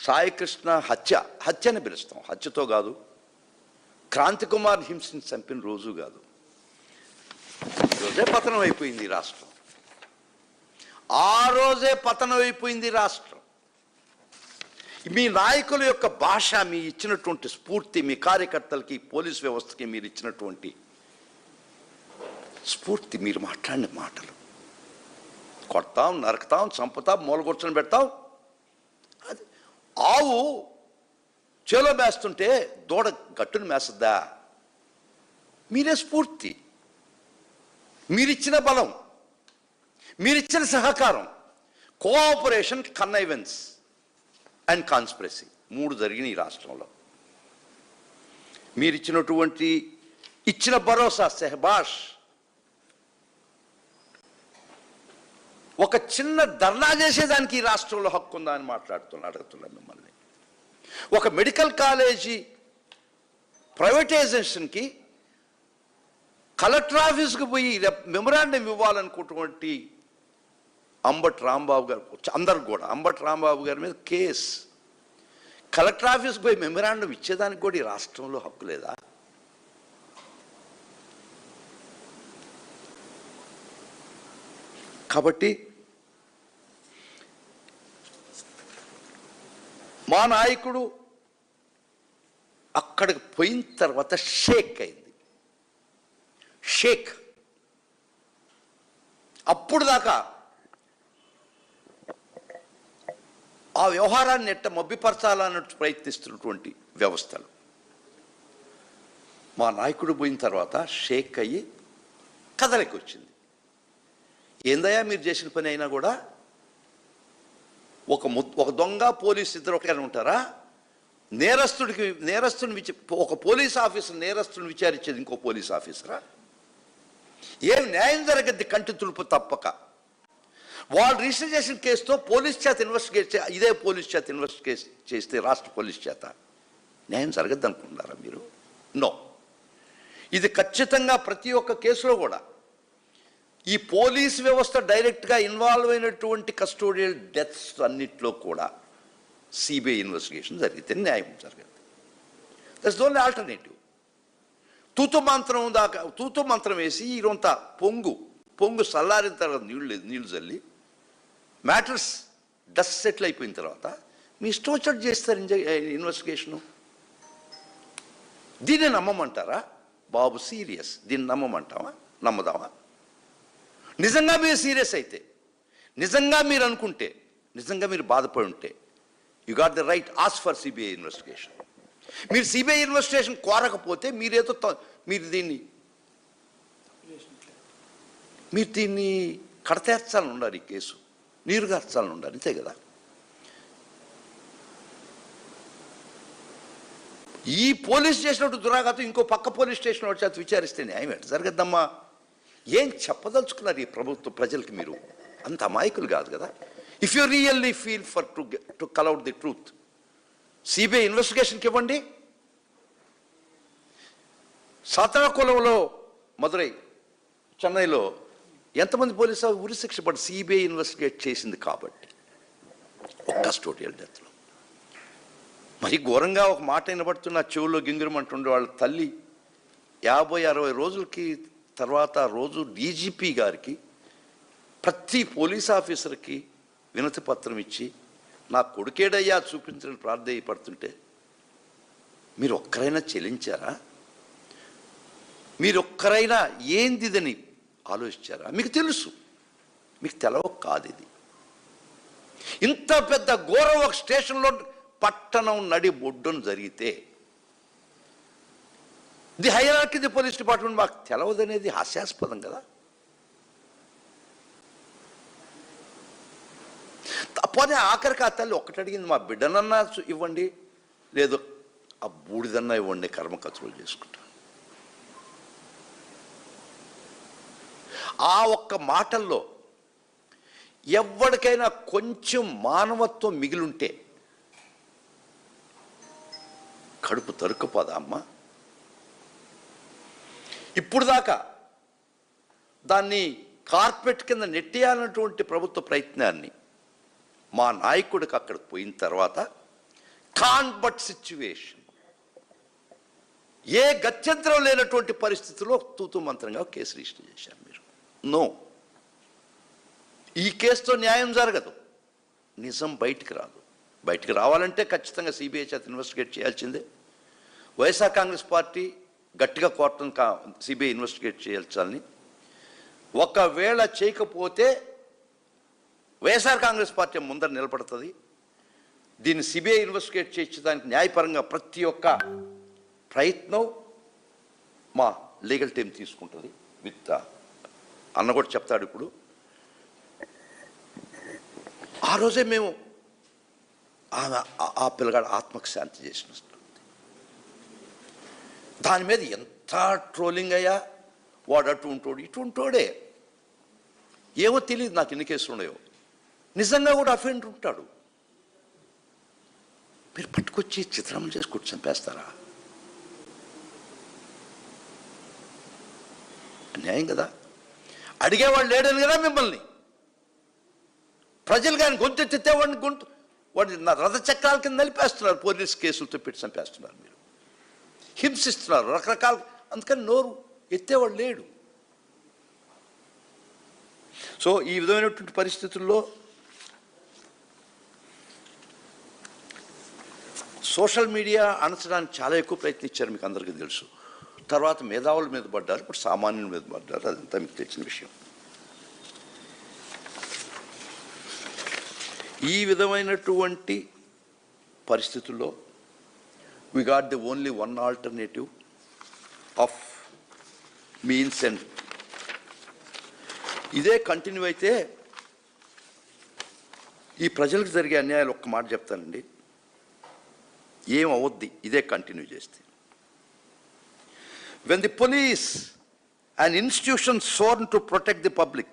సాయికృష్ణ హత్యని పిలుస్తాం, హత్యతో కాదు. క్రాంతి కుమార్ హింసని చంపిన రోజు కాదు, రోజే పతనం అయిపోయింది రాష్ట్రం. ఆ రోజే పతనం అయిపోయింది రాష్ట్రం. మీ నాయకుల యొక్క భాష, మీ ఇచ్చినటువంటి స్ఫూర్తి, మీ కార్యకర్తలకి, పోలీస్ వ్యవస్థకి మీరు ఇచ్చినటువంటి స్ఫూర్తి, మీరు మాట్లాడిన మాటలు, కొడతాం, నరకుతాం, చంపుతాం, మూలగొర్చని పెడతాం. అది ఆవు చేలో మేస్తుంటే దూడ గట్టును మేస్తుందా? మీరే స్ఫూర్తి, మీరిచ్చిన బలం, మీరిచ్చిన సహకారం, కోఆపరేషన్, కన్నైవెన్స్ అండ్ కాన్స్పిరసీ 3 జరిగినాయి ఈ రాష్ట్రంలో. మీరిచ్చినటువంటి ఇచ్చిన భరోసా, సెహబాష్. ఒక చిన్న ధర్నా చేసేదానికి ఈ రాష్ట్రంలో హక్కు ఉందా అని అడుగుతున్నాను మిమ్మల్ని. ఒక మెడికల్ కాలేజీ ప్రైవేటైజేషన్కి కలెక్టర్ ఆఫీస్కి పోయి మెమరాండం ఇవ్వాలనుకున్నటువంటి అంబటి రాంబాబు గారు, అందరికి కూడా అంబటి రాంబాబు గారి మీద కేసు. కలెక్టర్ ఆఫీస్కి పోయి మెమరాండం ఇచ్చేదానికి కూడా ఈ రాష్ట్రంలో హక్కు లేదా? కాబట్టి మా నాయకుడు అక్కడికి పోయిన తర్వాత షేక్ అయింది. షేక్. అప్పుడు దాకా ఆ వ్యవహారాన్ని ఎట్ట మభ్యపరచాలన్నట్టు ప్రయత్నిస్తున్నటువంటి వ్యవస్థలు. మా నాయకుడు పోయిన తర్వాత షేక్ అయ్యి కదలికి వచ్చింది. ఏందయ్యా మీరు చేసిన పని అయినా కూడా ఒక దొంగ పోలీసు ఇద్దరు ఒకనే ఉంటారా? నేరస్తుని ఒక పోలీస్ ఆఫీసర్ నేరస్తుని విచారించేది ఇంకో పోలీస్ ఆఫీసరా? ఏం న్యాయం జరగద్ది కంటి తులుపు తప్పక. వాళ్ళు రిజిస్టర్ చేసిన కేసుతో పోలీస్ చేత ఇన్వెస్టిగేట్ ఇదే పోలీస్ చేత ఇన్వెస్టిగేట్ చేస్తే రాష్ట్ర పోలీస్ చేత న్యాయం జరగద్దు అనుకుంటున్నారా మీరు? నో. ఇది ఖచ్చితంగా ప్రతి ఒక్క కేసులో కూడా ఈ పోలీస్ వ్యవస్థ డైరెక్ట్గా ఇన్వాల్వ్ అయినటువంటి కస్టోడియల్ డెత్స్ అన్నిట్లో కూడా సిబిఐ ఇన్వెస్టిగేషన్ జరిగితే న్యాయం జరగదు. That's the only alternative. తూతు మంత్రం వేసి ఈరోంత పొంగు చల్లారిన తర్వాత నీళ్లు చల్లి మ్యాటర్స్ డస్ట్ సెటిల్ అయిపోయిన తర్వాత మీ ఇష్టం వచ్చినట్టు చేస్తారు ఇన్వెస్టిగేషను. దీన్ని నమ్మమంటారా? బాబు సీరియస్, దీన్ని నమ్మదామా? నిజంగా మీరు సీరియస్ అయితే, నిజంగా మీరు అనుకుంటే, నిజంగా మీరు బాధపడి ఉంటే, you got the right ask for CBI investigation. మీరు సిబిఐ ఇన్వెస్టిగేషన్ కోరకపోతే మీరు దీన్ని కడతేర్చాలని ఉండాలి, ఈ కేసు నీరుగార్చాలని ఉండాలి, అంతే కదా. ఈ పోలీస్ చేసినట్టు దురాఘాతం ఇంకో పక్క పోలీస్ స్టేషన్ వచ్చి అది విచారిస్తే న్యాయం ఏంటి జరగద్దమ్మా? ఏం చెప్పదలుచుకున్నారు ఈ ప్రభుత్వ ప్రజలకి? మీరు అంత అమాయకులు కాదు కదా. If you really feel for to కల్ అవుట్ ది ట్రూత్, సిబిఐ ఇన్వెస్టిగేషన్కి ఇవ్వండి. సాతాకులంలో మదురై, చెన్నైలో ఎంతమంది పోలీసు ఉరి శిక్ష పడి సిబిఐ ఇన్వెస్టిగేట్ చేసింది కాబట్టి ఒక కస్టోడియల్ డెత్లో. మరి ఘోరంగా ఒక మాట వినబడుతున్న చెవుల్లో గింగిరమంటుండే వాళ్ళ తల్లి 50-60 రోజులకి తర్వాత రోజు డీజీపీ గారికి ప్రతి పోలీస్ ఆఫీసర్కి వినతి పత్రం ఇచ్చి నా కొడుకేడయ్యా చూపించని ప్రార్థయపడుతుంటే మీరు ఒక్కరైనా చెల్లించారా? మీరు ఒక్కరైనా ఏందిదని ఆలోచించారా? మీకు తెలుసు, మీకు తెలవ కాదు. ఇది ఇంత పెద్ద ఘోరం ఒక స్టేషన్లో పట్టణం నడి బొడ్డును జరిగితే the hierarchy the police department మాకు తెలవదనేది హాస్యాస్పదం కదా. పోనీ ఆఖరికి ఆ తల్లి ఒక్కటి అడిగింది, మా బిడ్డనన్నా ఇవ్వండి, లేదు ఆ బూడిదన్నా ఇవ్వండి, కర్మ కచులు చేసుకుంటా. ఆ ఒక్క మాటల్లో ఎవరికైనా కొంచెం మానవత్వం మిగిలుంటే కడుపు తరుక్కుపోదా అమ్మ? ఇప్పుడు దాకా దాన్ని కార్పెట్ కింద నెట్టేయాలన్నటువంటి ప్రభుత్వ ప్రయత్నాన్ని మా నాయకుడికి అక్కడికి పోయిన తర్వాత కాన్ బట్ సిచ్యువేషన్, ఏ గత్యంతరం లేనటువంటి పరిస్థితుల్లో తూతు మంత్రంగా కేసు రిజిస్టర్ చేశారు మీరు. నో, ఈ కేసుతో న్యాయం జరగదు, నిజం బయటికి రాదు. బయటికి రావాలంటే ఖచ్చితంగా సిబిఐ చేత ఇన్వెస్టిగేట్ చేయాల్సిందే. వైఎస్ఆర్ కాంగ్రెస్ పార్టీ గట్టిగా కోర్టును సిబిఐ ఇన్వెస్టిగేట్ చేయాల్సిందని, ఒకవేళ చేయకపోతే వైఎస్ఆర్ కాంగ్రెస్ పార్టీ ముందర నిలబడుతుంది. దీన్ని సిబిఐ ఇన్వెస్టిగేట్ చేయించడానికి న్యాయపరంగా ప్రతి ఒక్క ప్రయత్నం మా లీగల్ టీం తీసుకుంటుంది. విత్ అన్న కూడా చెప్తాడు ఇప్పుడు. ఆ రోజే మేము ఆ పిల్లగాడు ఆత్మకు శాంతి చేసిన దాని మీద ఎంత ట్రోలింగ్ అయ్యా. వాడు అటు ఉంటాడు ఇటు ఉంటాడే, ఏమో తెలియదు నాకు ఎన్ని కేసులు ఉన్నాయో. నిజంగా కూడా అఫెండర్ ఉంటాడు. మీరు పట్టుకొచ్చి చిత్రం చేసి కొట్టి చంపేస్తారా? న్యాయం కదా? అడిగేవాడు లేడని కదా మిమ్మల్ని. ప్రజలు కానీ గొంతెత్తితే వాడిని రథచక్రాల కింద నలిపేస్తున్నారు, పోలీస్ కేసులతో పెట్టి చంపేస్తున్నారు, మీరు హింసిస్తున్నారు రకరకాల. అందుకని నోరు ఎత్తేవాడు లేడు. సో ఈ విధమైనటువంటి పరిస్థితుల్లో సోషల్ మీడియా అణచడానికి చాలా ఎక్కువ ప్రయత్నించారు, మీకు అందరికీ తెలుసు. తర్వాత మేధావుల మీద పడ్డారు, ఇప్పుడు సామాన్యుల మీద పడ్డారు, అదంతా మీకు తెలిసిన విషయం. ఈ విధమైనటువంటి పరిస్థితుల్లో we got the only one alternative of means and ఇదే కంటిన్యూ అయితే ఈ ప్రజలకు జరిగే అన్యాయాలు ఒక్క మాట చెప్తానండి, ఏం అవద్ది ఇదే కంటిన్యూ చేస్తే. When the police, an institution sworn to protect the public,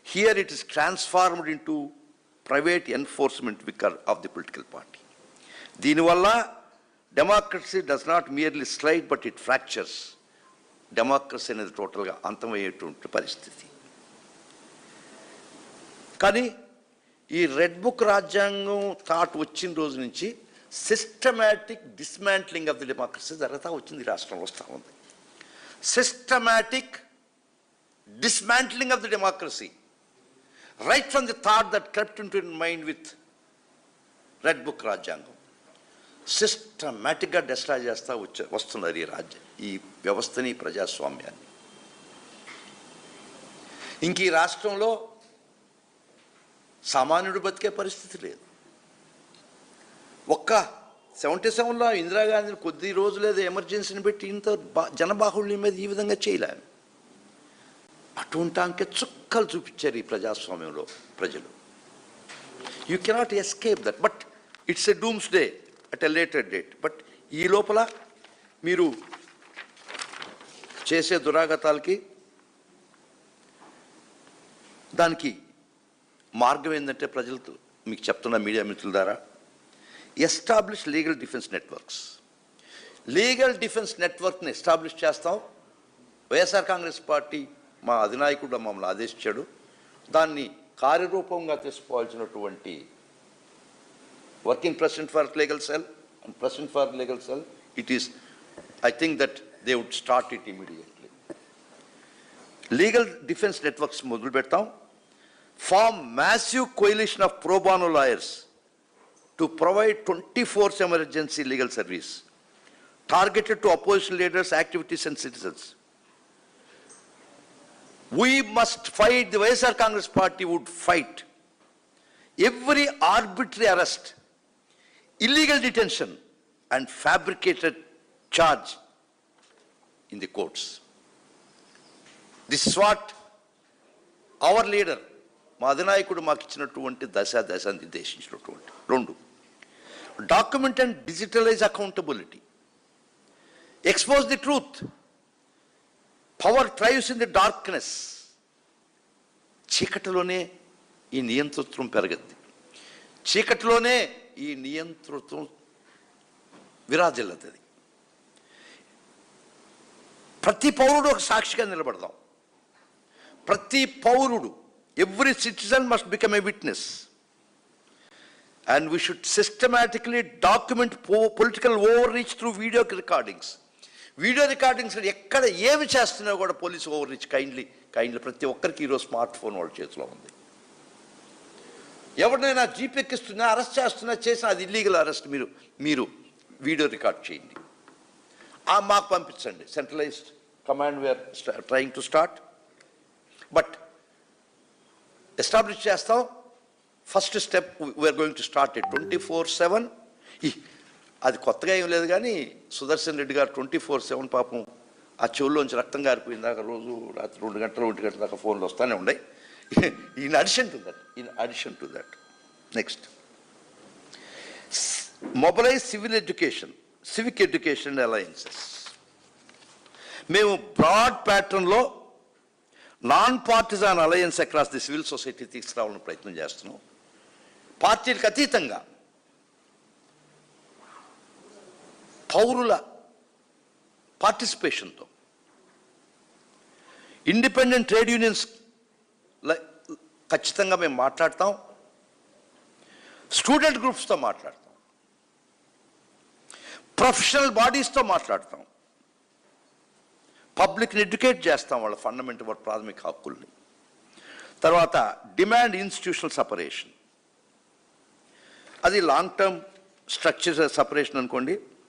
here it is transformed into private enforcement vicar of the political party. దీనివల్ల democracy does not merely slide but it fractures. Democracy అనేది టోటల్గా అంతమయ్యేటువంటి పరిస్థితి. కానీ ఈ red book రాజ్యాంగం thought వచ్చిన రోజు నుంచి systematic dismantling of the democracy జరుగుతూ వచ్చింది, రాష్ట్రంలో వస్తూ ఉంది. Systematic dismantling of the democracy, right from the thought that crept into mind with Red Book Rajyangam. సిస్టమాటిక్గా డిస్ట్రాయ్ చేస్తూ వస్తున్నారు ఈ వ్యవస్థని, ప్రజాస్వామ్యాన్ని. ఇంక ఈ రాష్ట్రంలో సామాన్యుడు బతికే పరిస్థితి లేదు. ఒక్క 77లో ఇందిరాగాంధీని కొద్ది రోజులేదో ఎమర్జెన్సీని పెట్టి ఇంత జనబాహుళ్యం మీద ఈ విధంగా చేయలేము. అటువంటి అంకె చుక్కలు చూపించారు ఈ ప్రజాస్వామ్యంలో ప్రజలు. You cannot escape that, but it's a dooms day at a later date. But ఈ లోపల మీరు చేసే దురాగతాలకి దానికి మార్గం ఏంటంటే ప్రజలతో మీకు చెప్తున్న మీడియా మిత్రుల ద్వారా establish legal defence networks. Legal defence నెట్వర్క్ని ఎస్టాబ్లిష్ చేస్తాం. వైఎస్ఆర్ కాంగ్రెస్ పార్టీ మా అధినాయకుడు మమ్మల్ని ఆదేశించాడు. దాన్ని కార్యరూపంగా తీసుకోవాల్సినటువంటి working president for legal cell and president for legal cell, it is I think that they would start it immediately. Legal defence networks మొదలు పెడతాం. Form massive coalition of pro bono lawyers to provide 24 emergency legal service targeted to opposition leaders, activities and citizens. We must fight, the YSR Congress party would fight every arbitrary arrest, illegal detention and fabricated charge in the courts. This is what our leader మా అధినాయకుడు మాకు ఇచ్చినటువంటి దశ నిర్దేశించినటువంటి రెండు. Document and digitalise accountability, expose the truth, power thrives in the darkness. చీకటిలోనే ఈ నియంతృత్వం పెరగద్ది, చీకటిలోనే ఈ నియంతృత్వం విరాజిల్లుతుంది. ప్రతి పౌరుడు ఒక సాక్షిగా నిలబడదాం. ప్రతి పౌరుడు, every citizen must become a witness. And we should systematically document political overreach through video recordings. Video recordings ఎక్కడ ఏమి చేస్తున్నా కూడా పోలీసు ఓవర్రీచ్ కైండ్లీ ప్రతి ఒక్కరికి ఈరోజు స్మార్ట్ ఫోన్ వాళ్ళ చేతిలో ఉంది. ఎవరినైనా జీపెక్కిస్తున్నా అరెస్ట్ చేస్తున్నా చేసినా అది ఇల్లీగల్ అరెస్ట్. మీరు వీడియో రికార్డ్ చేయండి, మాకు పంపించండి. Centralised command we are trying to start, but establish చేస్తాం. First step we are going to start it 24/7. అది కొత్తగా ఏం లేదు, కానీ సుదర్శన్ రెడ్డి గారు 24/7 పాపం ఆ చెవుల్లోంచి రక్తం గారిపోయింది దాకా రోజు రాత్రి 2 గంటలు 1 గంటల దాకా ఫోన్లు వస్తూనే ఉన్నాయి. In addition to that next mobilize civic education alliances. మేము బ్రాడ్ ప్యాటర్న్లో non partisan alliance across the civil society తీసుకురావాలని ప్రయత్నం చేస్తున్నాం. పార్టీలకు అతీతంగా పౌరుల పార్టిసిపేషన్తో ఇండిపెండెంట్ ట్రేడ్ యూనియన్స్ ఖచ్చితంగా మేము మాట్లాడతాం. స్టూడెంట్ గ్రూప్స్తో మాట్లాడతాం, ప్రొఫెషనల్ బాడీస్తో మాట్లాడతాం, పబ్లిక్ని ఎడ్యుకేట్ చేస్తాం వాళ్ళ ఫండమెంటల్ ప్రాథమిక హక్కుల్ని. తర్వాత డిమాండ్ ఇన్స్టిట్యూషనల్ సపరేషన్, అది లాంగ్ టర్మ్ స్ట్రక్చర్ సపరేషన్ అనుకోండి.